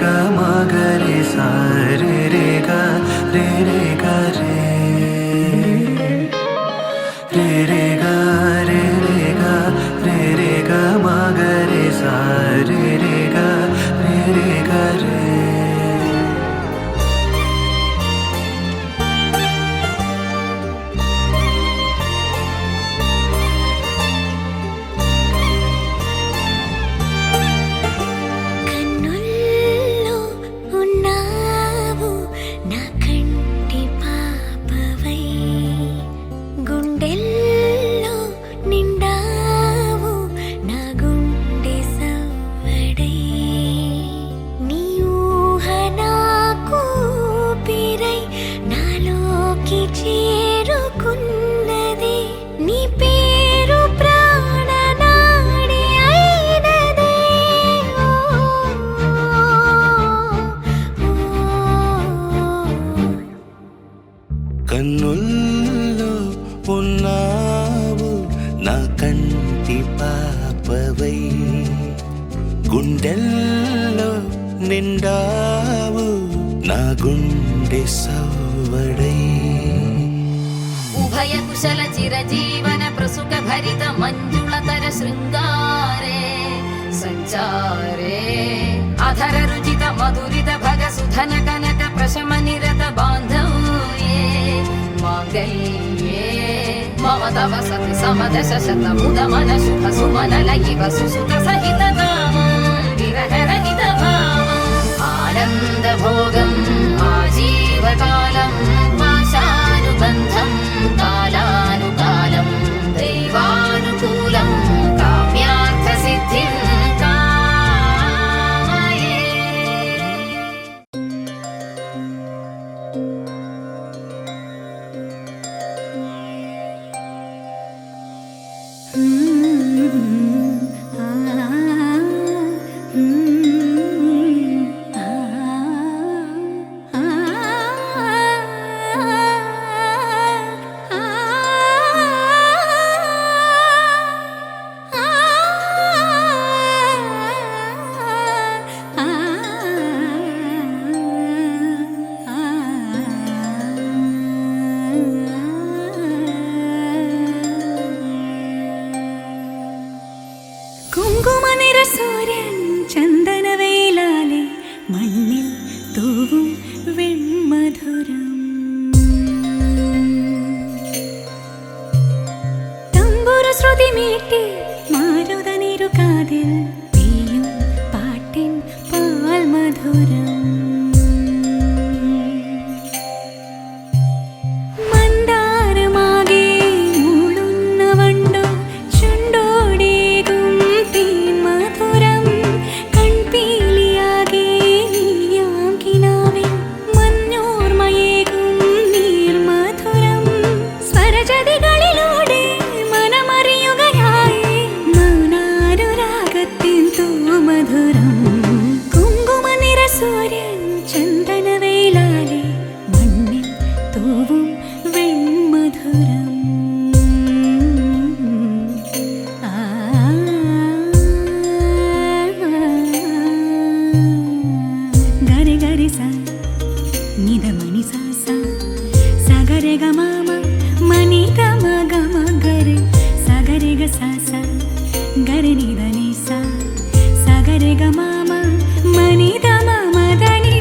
ग म ग रे सा रे रे ग रे रे ग रे रे रे ग रे रे ग रे रे ग म ग रे सा रे रे ग रे रे ग रे కన్నుల్లో ఉన్నావు నా కంటి పాపవై గుండెల్లో నిండావు నా గుండె సవ్వడై ఉభయ కుశల చిరజీవన ప్రసుక భరిత మంజుళతర శృంగారే సంచారే అధర రుచిత మధురిత భగ సుధన కనక ప్రశమ నిరత బాంధవ్యే మాంగళ్యే మమ తవ సతి సమదశ శతముద మన శుభ సుమన లయివ సుసుత సహిత కామం విరహ రహిత భావం ఆనంద భోగం ఆజీవకాలం పాశానుబంధం కాలానుకాలం దైవానుకూలం కామ్యార్థ సిద్ధిం സൂര്യൻ ചന്ദനവേലാലെ മണ്ണിൽ തൂവും വെൺമധുരം തമ്പുരു ശ്രുതി മീട്ടി മാരുതനിരു കാതിൽ പെയ്യും പാട്ടിൻ പാൽ മധുരം സൂര്യൻ ചന്ദനവേലാലെ മണ്ണിൽ തൂവും വെൺമധുരം ഗരി ഗരി സ നിധ മണി സ സ സഗരെ ഗ മ മണി ഗ മ ഗ മ ഗരെ സഗരെ ഗ സ സ ഗരി നിധ നി സ സഗരെ ഗ മ മണി ധ മ ധ നി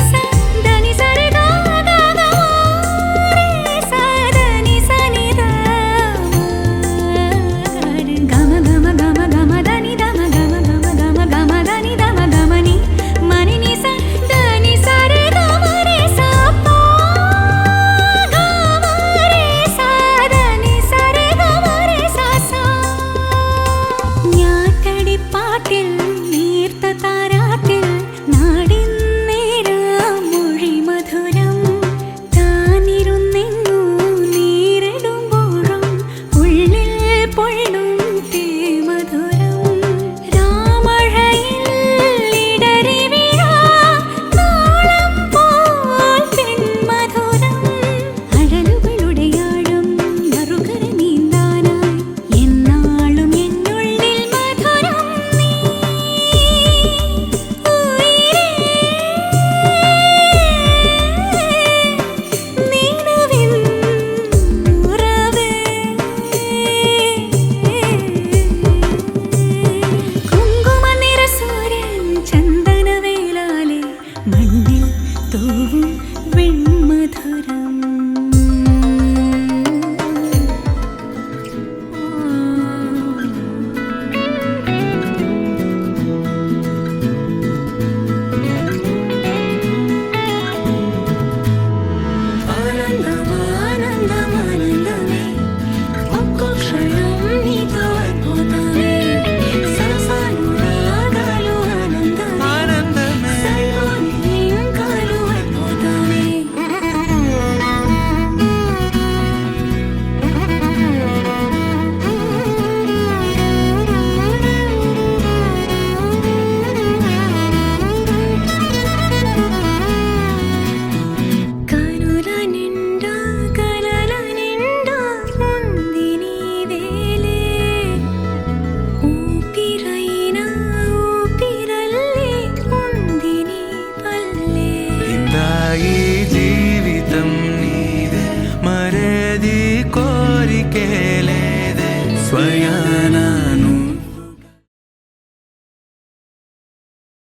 തൂവും